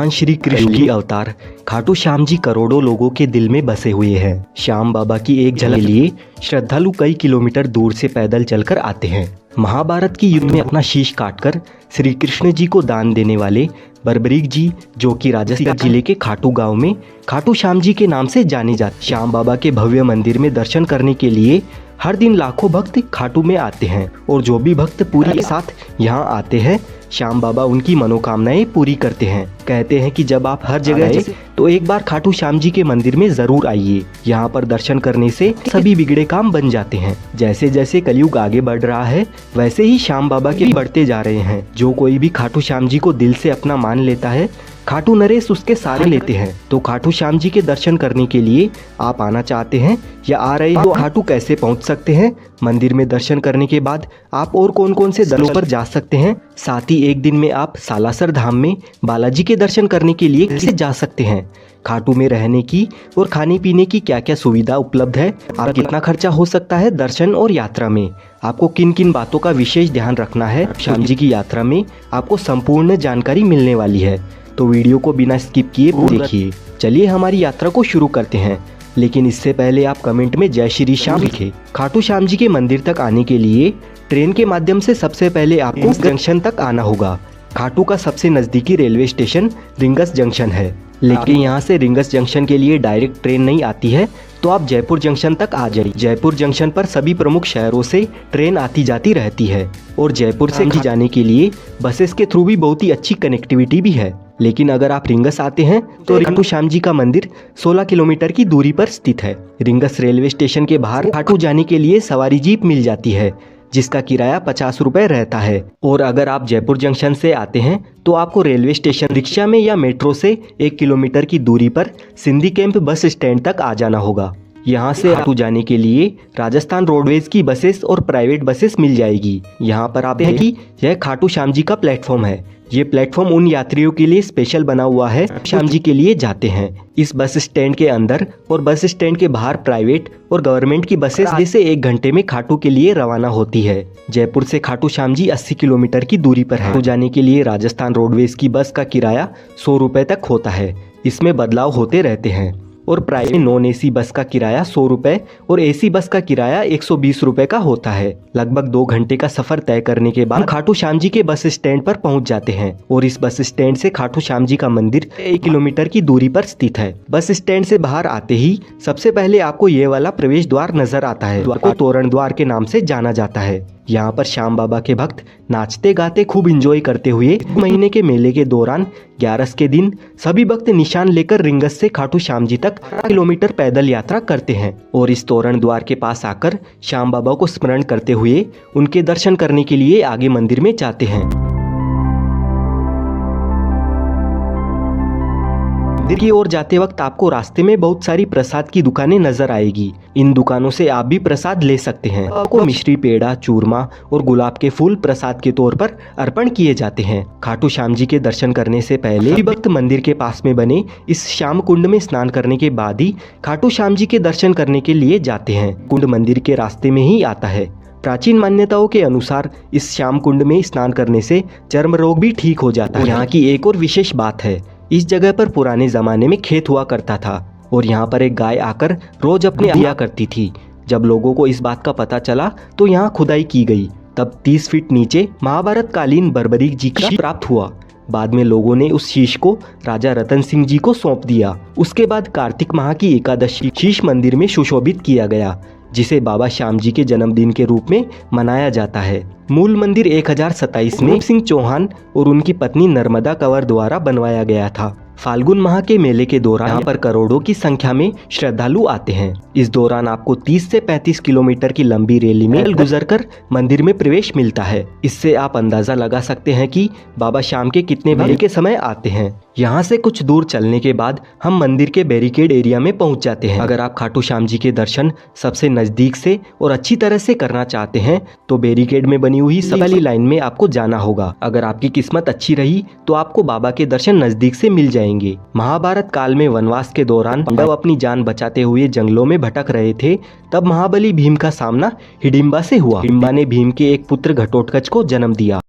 भगवान श्री कृष्ण की अवतार खाटू श्याम जी करोड़ों लोगों के दिल में बसे हुए हैं। श्याम बाबा की एक झलक के लिए श्रद्धालु कई किलोमीटर दूर से पैदल चलकर आते हैं। महाभारत की युद्ध में अपना शीश काटकर श्री कृष्ण जी को दान देने वाले बर्बरीक जी, जो कि राजस्थान जिले के खाटू गांव में खाटू श्याम जी के नाम से जाने जाते। श्याम बाबा के भव्य मंदिर में दर्शन करने के लिए हर दिन लाखों भक्त खाटू में आते हैं और जो भी भक्त पूरी के साथ यहाँ आते हैं, श्याम बाबा उनकी मनोकामनाएं पूरी करते हैं। कहते हैं कि जब आप हर जगह आए तो एक बार खाटू श्याम जी के मंदिर में जरूर आइए। यहाँ पर दर्शन करने से सभी बिगड़े काम बन जाते हैं। जैसे जैसे कलयुग आगे बढ़ रहा है, वैसे ही श्याम बाबा के बढ़ते जा रहे हैं। जो कोई भी खाटू श्याम जी को दिल से अपना मान लेता है, खाटू नरेश उसके सारे लेते हैं। तो खाटू श्याम जी के दर्शन करने के लिए आप आना चाहते हैं या आ रहे हो, खाटू कैसे पहुंच सकते हैं? मंदिर में दर्शन करने के बाद आप और कौन कौन से दलों पर जा सकते हैं? साथ ही एक दिन में आप सालासर धाम में बालाजी के दर्शन करने के लिए कैसे जा सकते हैं? खाटू में रहने की और खाने पीने की क्या क्या सुविधा उपलब्ध है? आप कितना खर्चा हो सकता है दर्शन और यात्रा में? आपको किन किन बातों का विशेष ध्यान रखना है? श्याम जी की यात्रा में आपको संपूर्ण जानकारी मिलने वाली है, तो वीडियो को बिना स्किप किए देखिए। चलिए हमारी यात्रा को शुरू करते हैं, लेकिन इससे पहले आप कमेंट में जय श्री श्याम लिखें। खाटू श्याम जी के मंदिर तक आने के लिए ट्रेन के माध्यम से सबसे पहले आपको जंक्शन तक आना होगा। खाटू का सबसे नज़दीकी रेलवे स्टेशन रिंगस जंक्शन है, लेकिन यहाँ से रिंगस जंक्शन के लिए डायरेक्ट ट्रेन नहीं आती है, तो आप जयपुर जंक्शन तक आ जाइए। जयपुर जंक्शन पर सभी प्रमुख शहरों से ट्रेन आती जाती रहती है और जयपुर से जाने के लिए बसेस के थ्रू भी बहुत ही अच्छी कनेक्टिविटी भी है। लेकिन अगर आप रिंगस आते हैं तो खाटू श्याम जी का मंदिर 16 किलोमीटर की दूरी पर स्थित है। रिंगस रेलवे स्टेशन के बाहर खाटू जाने के लिए सवारी जीप मिल जाती है, जिसका किराया 50 रुपए रहता है। और अगर आप जयपुर जंक्शन से आते हैं तो आपको रेलवे स्टेशन रिक्शा में या मेट्रो से 1 किलोमीटर की दूरी पर सिंधी कैंप बस स्टैंड तक आ जाना होगा। यहाँ से खाटू जाने के लिए राजस्थान रोडवेज की बसेस और प्राइवेट बसेस मिल जाएगी। यहाँ पर आप हैं कि यह खाटू श्याम जी का प्लेटफॉर्म है। ये प्लेटफॉर्म उन यात्रियों के लिए स्पेशल बना हुआ है श्याम जी के लिए जाते हैं। इस बस स्टैंड के अंदर और बस स्टैंड के बाहर प्राइवेट और गवर्नमेंट की बसेस जैसे 1 घंटे में खाटू के लिए रवाना होती है। जयपुर से खाटू श्याम जी 80 किलोमीटर की दूरी पर है। तो जाने के लिए राजस्थान रोडवेज की बस का किराया 100 रुपए तक होता है। इसमें बदलाव होते रहते हैं और प्राइवेट नॉन एसी बस का किराया 100 रुपए और एसी बस का किराया 120 रुपए का होता है। लगभग 2 घंटे का सफर तय करने के बाद खाटू श्याम जी के बस स्टैंड पर पहुंच जाते हैं और इस बस स्टैंड से खाटू श्याम जी का मंदिर 1 किलोमीटर की दूरी पर स्थित है। बस स्टैंड से बाहर आते ही सबसे पहले आपको ये वाला प्रवेश द्वार नजर आता है, को तोरण द्वार के नाम से जाना जाता है। यहाँ पर श्याम बाबा के भक्त नाचते गाते खूब एंजॉय करते हुए महीने के मेले के दौरान 11 के दिन सभी भक्त निशान लेकर रिंगस से खाटू श्याम जी तक 12 किलोमीटर पैदल यात्रा करते हैं और इस तोरण द्वार के पास आकर श्याम बाबा को स्मरण करते हुए उनके दर्शन करने के लिए आगे मंदिर में जाते हैं। मंदिर की ओर जाते वक्त आपको रास्ते में बहुत सारी प्रसाद की दुकानें नजर आएगी। इन दुकानों से आप भी प्रसाद ले सकते हैं। आपको मिश्री, पेड़ा, चूरमा और गुलाब के फूल प्रसाद के तौर पर अर्पण किए जाते हैं। खाटू श्याम जी के दर्शन करने से पहले भक्त मंदिर के पास में बने इस श्याम कुंड में स्नान करने के बाद ही खाटू श्याम जी के दर्शन करने के लिए जाते हैं। कुंड मंदिर के रास्ते में ही आता है। प्राचीन मान्यताओं के अनुसार इस श्याम कुंड में स्नान करने से चर्म रोग भी ठीक हो जाता है। यहाँ की एक और विशेष बात है, इस जगह पर पुराने जमाने में खेत हुआ करता था और यहाँ पर एक गाय आकर रोज अपने दिया करती थी। जब लोगों को इस बात का पता चला तो यहाँ खुदाई की गई। तब 30 फीट नीचे महाभारत कालीन बर्बरीक जी का प्राप्त हुआ। बाद में लोगों ने उस शीश को राजा रतन सिंह जी को सौंप दिया। उसके बाद कार्तिक माह की एकादशी शीश मंदिर में सुशोभित किया गया, जिसे बाबा श्याम जी के जन्मदिन के रूप में मनाया जाता है। मूल मंदिर 1027 में सिंह चौहान और उनकी पत्नी नर्मदा कंवर द्वारा बनवाया गया था। फाल्गुन माह के मेले के दौरान यहाँ पर करोड़ों की संख्या में श्रद्धालु आते हैं। इस दौरान आपको 30 से 35 किलोमीटर की लंबी रैली में गुजरकर मंदिर में प्रवेश मिलता है। इससे आप अंदाजा लगा सकते हैं कि बाबा श्याम के कितने मेले के समय आते हैं। यहाँ से कुछ दूर चलने के बाद हम मंदिर के बैरिकेड एरिया में पहुँच जाते हैं। अगर आप खाटू श्याम जी के दर्शन सबसे नजदीक से और अच्छी तरह से करना चाहते हैं तो बैरिकेड में बनी हुई पहली लाइन में आपको जाना होगा। अगर आपकी किस्मत अच्छी रही तो आपको बाबा के दर्शन नजदीक से मिल जाएंगे। महाभारत काल में वनवास के दौरान पांडव अपनी जान बचाते हुए जंगलों में भटक रहे थे, तब महाबली भीम का सामना हिडिंबा से हुआ। हिडिंबा ने भीम के एक पुत्र घटोत्कच को जन्म दिया।